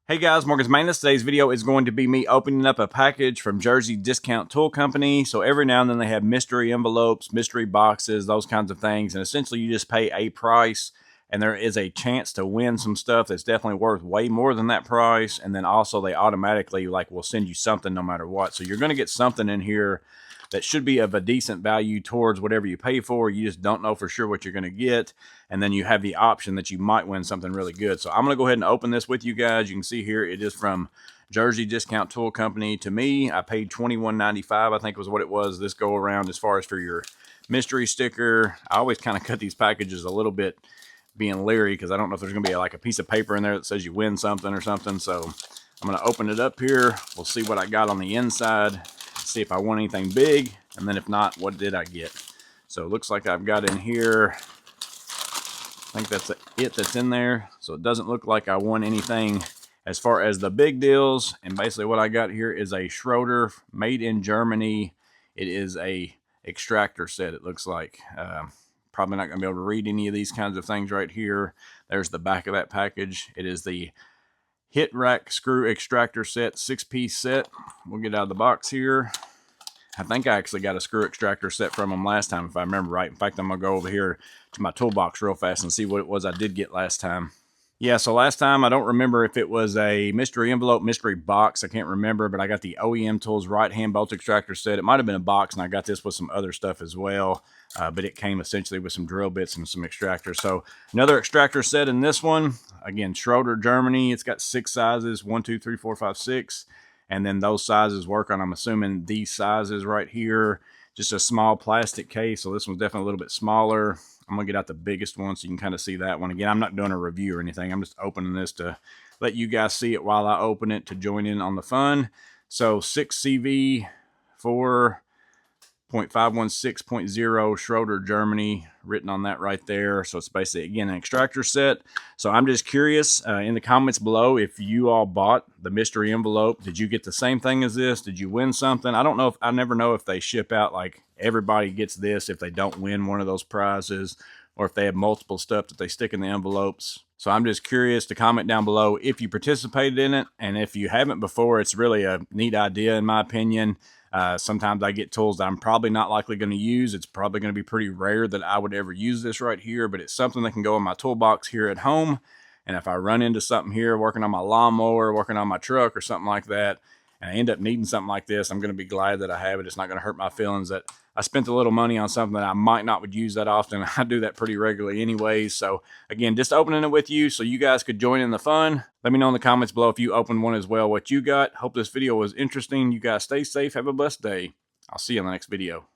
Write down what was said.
Hey guys, Morgan's Maintenance. Today's video is going to be me opening up a package from JDTCo Tool Company. So every now and then they have mystery envelopes, mystery boxes, those kinds of things. And essentially you just pay a price and there is a chance to win some stuff that's definitely worth way more than that price. And then also they automatically will send you something no matter what. So you're going to get something in here that should be of a decent value towards whatever you pay for. You just don't know for sure what you're going to get. And then you have the option that you might win something really good. So I'm going to go ahead and open this with you guys. You can see here it is from JDTCo Tool Company. To me, I paid $21.95, I think was what it was this go around as far as for your mystery sticker. I always kind of cut these packages a little bit being leery because I don't know if there's going to be like a piece of paper in there that says you win something or something. So I'm going to open it up here. We'll see what I got on the inside. See if I won anything big, and then if not, what did I get? So it looks like I've got in here, I think that's it that's in there. So it doesn't look like I won anything as far as the big deals. And basically what I got here is a Schroeder made in Germany. It is a extractor set, it looks like. Probably not going to be able to read any of these kinds of things right here. There's the back of that package. It is the Hit Rack Screw Extractor Set, 6-piece set. We'll get out of the box here. I think I actually got a screw extractor set from them last time, if I remember right. In fact, I'm going to go over here to my toolbox real fast and see what it was I did get last time. Yeah, so last time, I don't remember if it was a mystery envelope, mystery box. I can't remember, but I got the OEM Tools right-hand bolt extractor set. It might have been a box, and I got this with some other stuff as well. But it came essentially with some drill bits and some extractors. So another extractor set in this one. Again, Schroeder, Germany. It's got 6 sizes, 1, 2, 3, 4, 5, 6. And then those sizes work on, I'm assuming, these sizes right here. Just a small plastic case. So this one's definitely a little bit smaller. I'm going to get out the biggest one so you can kind of see that one. Again, I'm not doing a review or anything. I'm just opening this to let you guys see it while I open it to join in on the fun. So 6CV 4.516.0 Schroeder, Germany, written on that right there. So it's basically, again, an extractor set. So I'm just curious in the comments below if you all bought the mystery envelope. Did you get the same thing as this? Did you win something? I never know if they ship out like everybody gets this if they don't win one of those prizes, or if they have multiple stuff that they stick in the envelopes. So I'm just curious to comment down below if you participated in it, and if you haven't before, it's really a neat idea in my opinion. Sometimes I get tools that I'm probably not likely going to use. It's probably going to be pretty rare that I would ever use this right here, but it's something that can go in my toolbox here at home. And if I run into something here, working on my lawnmower, working on my truck or something like that, and I end up needing something like this, I'm going to be glad that I have it. It's not going to hurt my feelings that I spent a little money on something that I might not would use that often. I do that pretty regularly anyways. So again, just opening it with you so you guys could join in the fun. Let me know in the comments below if you opened one as well, what you got. Hope this video was interesting. You guys stay safe. Have a blessed day. I'll see you in the next video.